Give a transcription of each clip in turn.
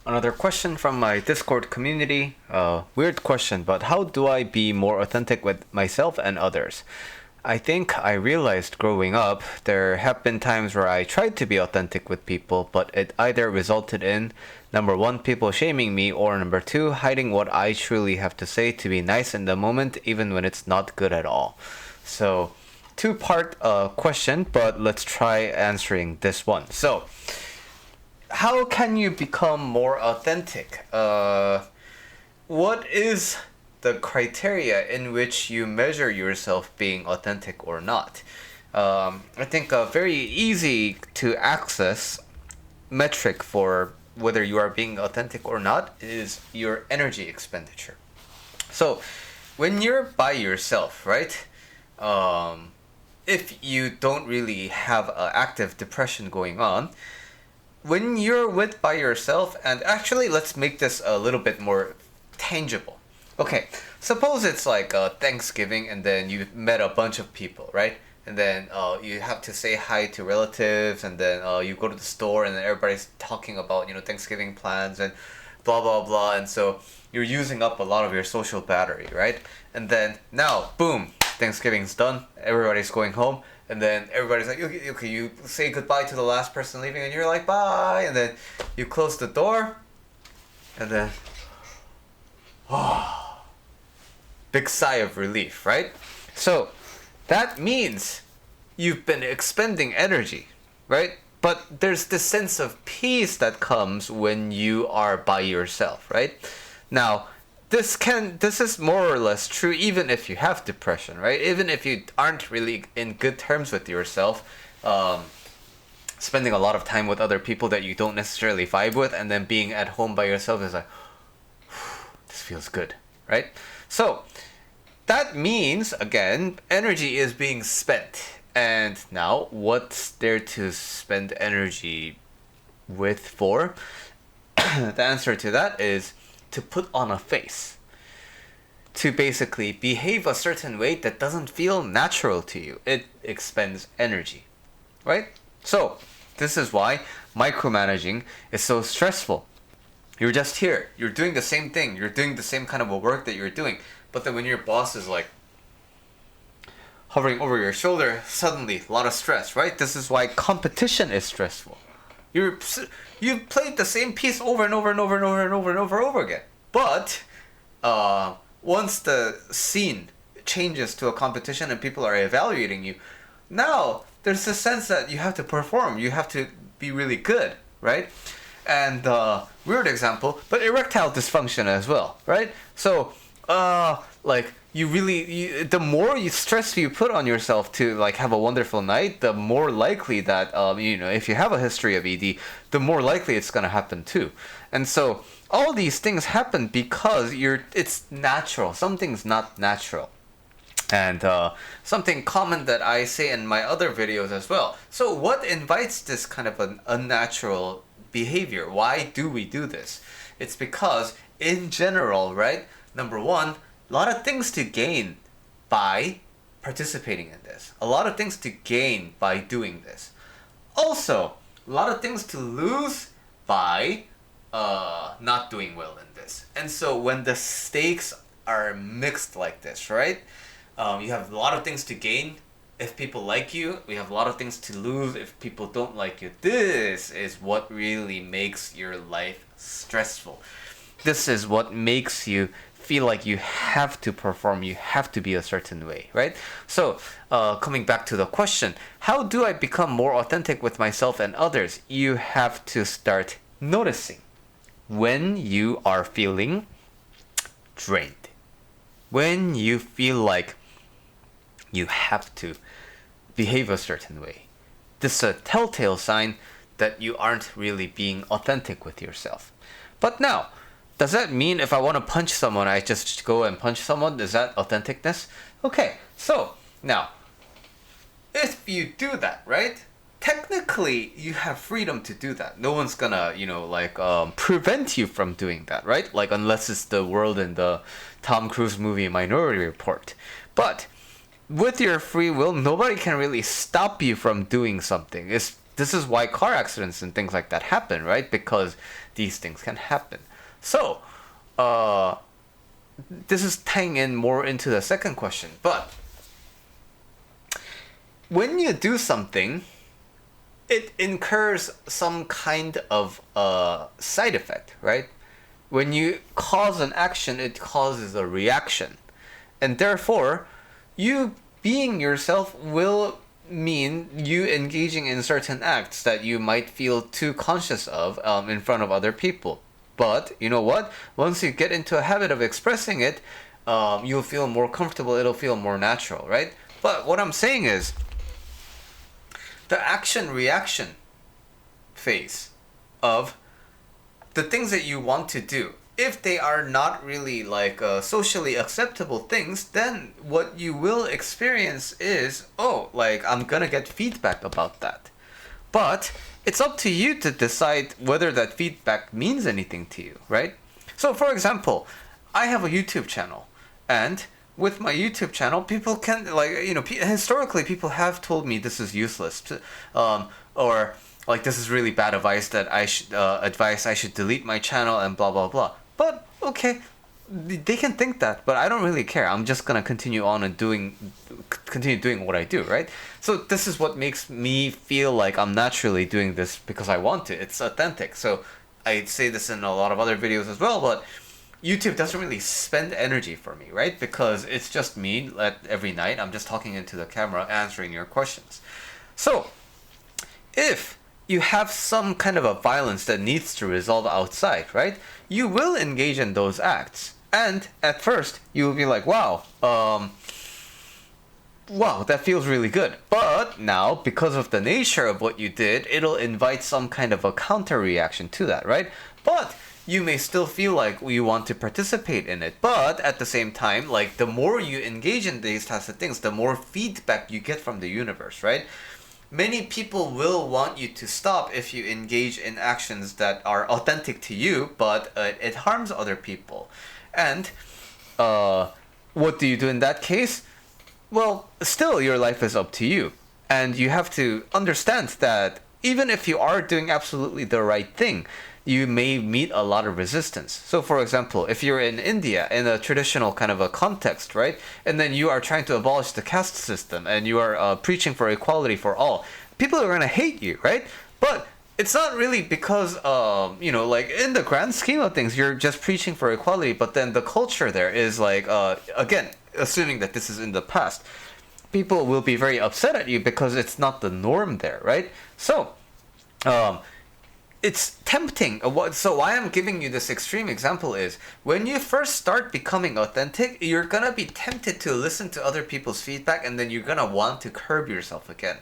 Another question from my Discord community. Weird question, but how do I be more authentic with myself and others? I think I realized growing up, there have been times where I tried to be authentic with people, but it either resulted in number one, people shaming me, or number two, hiding what I truly have to say to be nice in the moment, even when it's not good at all. So, two-part question, but let's try answering this one. So, how can you become more authentic? What is the criteria in which you measure yourself being authentic or not? I think a very easy to access metric for whether you are being authentic or not is your energy expenditure. So when you're by yourself, right? If you don't really have active depression going on, when you're by yourself, and actually let's make this a little bit more tangible. Okay, suppose it's like Thanksgiving and then you met a bunch of people, right? And then you have to say hi to relatives, and then you go to the store and then everybody's talking about, Thanksgiving plans and blah, blah, blah. And so you're using up a lot of your social battery, right? And then now, boom, Thanksgiving's done. Everybody's going home. And then everybody's like, okay, you say goodbye to the last person leaving, and you're like, bye. And then you close the door, and then, big sigh of relief, right? So that means you've been expending energy, right? But there's this sense of peace that comes when you are by yourself, right? Now, this is more or less true even if you have depression, right? Even if you aren't really in good terms with yourself, spending a lot of time with other people that you don't necessarily vibe with, and then being at home by yourself is like, this feels good, right? So that means, again, energy is being spent. And now, what's there to spend energy with for? The answer to that is to put on a face, to basically behave a certain way that doesn't feel natural to you. It expends energy, right? So this is why micromanaging is so stressful. You're just here, you're doing the same thing, you're doing the same kind of a work that you're doing, but then when your boss is like hovering over your shoulder, suddenly a lot of stress, right? This is why competition is stressful. You've played the same piece over and over and over and over and over and over again. But once the scene changes to a competition and people are evaluating you, now there's a sense that you have to perform. You have to be really good, right? And weird example, but erectile dysfunction as well, right? So the more stress you put on yourself to like have a wonderful night, the more likely that if you have a history of ED, the more likely it's gonna happen too. And so all these things happen because it's natural. Something's not natural. And something common that I say in my other videos as well. So what invites this kind of an unnatural behavior? Why do we do this? It's because in general, right? Number one, a lot of things to gain by participating in this. A lot of things to gain by doing this. Also, a lot of things to lose by not doing well in this. And so when the stakes are mixed like this, right? You have a lot of things to gain if people like you. We have a lot of things to lose if people don't like you. This is what really makes your life stressful. This is what makes you feel like you have to perform, you have to be a certain way, right? So, coming back to the question, how do I become more authentic with myself and others? You have to start noticing when you are feeling drained, when you feel like you have to behave a certain way. This is a telltale sign that you aren't really being authentic with yourself. But now, does that mean if I want to punch someone, I just go and punch someone? Is that authenticness? Okay, so now, if you do that, right? Technically, you have freedom to do that. No one's gonna, prevent you from doing that, right? Like, unless it's the world in the Tom Cruise movie Minority Report. But with your free will, nobody can really stop you from doing something. This is why car accidents and things like that happen, right? Because these things can happen. So, this is tying in more into the second question, but when you do something, it incurs some kind of side effect, right? When you cause an action, it causes a reaction. And therefore, you being yourself will mean you engaging in certain acts that you might feel too conscious of in front of other people. But you know what? Once you get into a habit of expressing it, you'll feel more comfortable. It'll feel more natural, right? But what I'm saying is, the action-reaction phase of the things that you want to do, if they are not really like socially acceptable things, then what you will experience is, oh, like I'm gonna get feedback about that. But it's up to you to decide whether that feedback means anything to you, right? So for example, I have a YouTube channel, and with my YouTube channel, people can, like, historically people have told me this is useless, or like this is really bad advice that I should delete my channel and blah blah blah. But okay, they can think that, but I don't really care. I'm just gonna continue on and continue doing what I do, right? So this is what makes me feel like I'm naturally doing this because I want to. It's authentic. So I say this in a lot of other videos as well, but YouTube doesn't really spend energy for me, right? Because it's just me every night. I'm just talking into the camera, answering your questions. So if you have some kind of a violence that needs to resolve outside, right? You will engage in those acts. And at first, you will be like, wow, that feels really good. But now, because of the nature of what you did, it'll invite some kind of a counter reaction to that, right? But you may still feel like you want to participate in it. But at the same time, like the more you engage in these types of things, the more feedback you get from the universe, right? Many people will want you to stop if you engage in actions that are authentic to you, but it harms other people. And what do you do in that case? Well, still your life is up to you. And you have to understand that even if you are doing absolutely the right thing, you may meet a lot of resistance. So for example, if you're in India in a traditional kind of a context, right? And then you are trying to abolish the caste system and you are preaching for equality for all, people are going to hate you, right? But it's not really because, like in the grand scheme of things, you're just preaching for equality, but then the culture there is like, again, assuming that this is in the past, people will be very upset at you because it's not the norm there, right? So, it's tempting. So why I'm giving you this extreme example is when you first start becoming authentic, you're gonna be tempted to listen to other people's feedback and then you're gonna want to curb yourself again.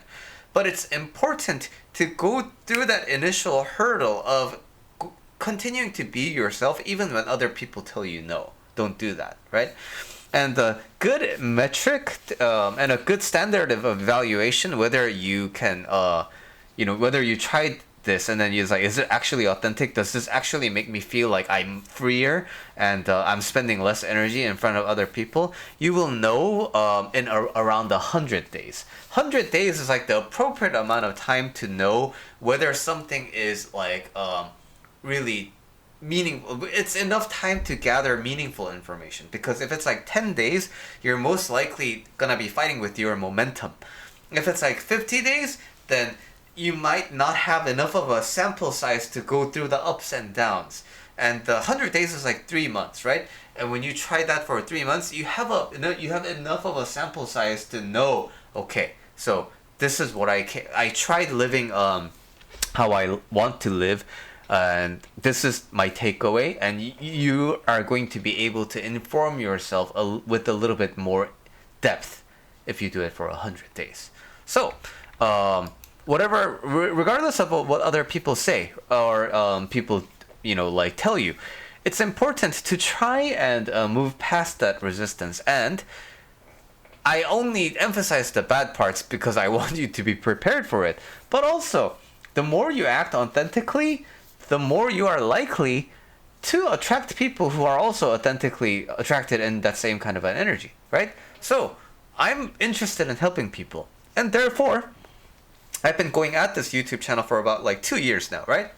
But it's important to go through that initial hurdle of continuing to be yourself even when other people tell you no. Don't do that, right? And the good metric and a good standard of evaluation, whether you can, whether you tried this and then you're like, is it actually authentic? Does this actually make me feel like I'm freer and I'm spending less energy in front of other people? You will know around 100 days. 100 days is like the appropriate amount of time to know whether something is like really meaningful. It's enough time to gather meaningful information, because if it's like 10 days, you're most likely gonna be fighting with your momentum. If it's like 50 days, then you might not have enough of a sample size to go through the ups and downs. And the 100 days is like 3 months, right? And when you try that for 3 months, you have enough of a sample size to know, okay, so this is what I tried living how I want to live, and this is my takeaway, and you are going to be able to inform yourself with a little bit more depth if you do it for 100 days. So, regardless of what other people say or people, tell you, it's important to try and move past that resistance. And I only emphasize the bad parts because I want you to be prepared for it. But also, the more you act authentically, the more you are likely to attract people who are also authentically attracted in that same kind of an energy, right? So, I'm interested in helping people. And therefore, I've been going at this YouTube channel for about like 2 years now, right?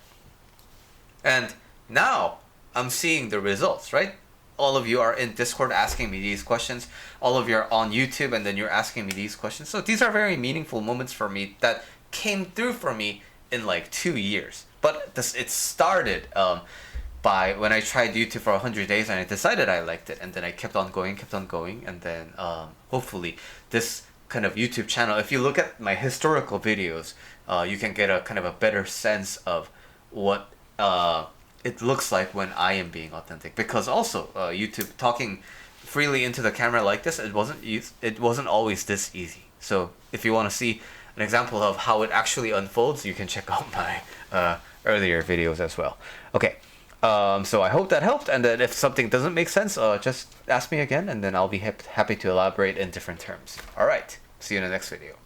And Now I'm seeing the results, right? All of you are in Discord asking me these questions. All of you are on YouTube and then you're asking me these questions. So these are very meaningful moments for me that came through for me in like 2 years. But it started by when I tried YouTube for 100 days and I decided I liked it. And then I kept on going. And then hopefully this kind of YouTube channel, if you look at my historical videos, you can get a kind of a better sense of what it looks like when I am being authentic. Because also YouTube talking freely into the camera like this, it wasn't always this easy. So if you want to see an example of how it actually unfolds, you can check out my earlier videos as well. Okay. So I hope that helped, and that if something doesn't make sense, just ask me again, and then I'll be happy to elaborate in different terms. All right, see you in the next video.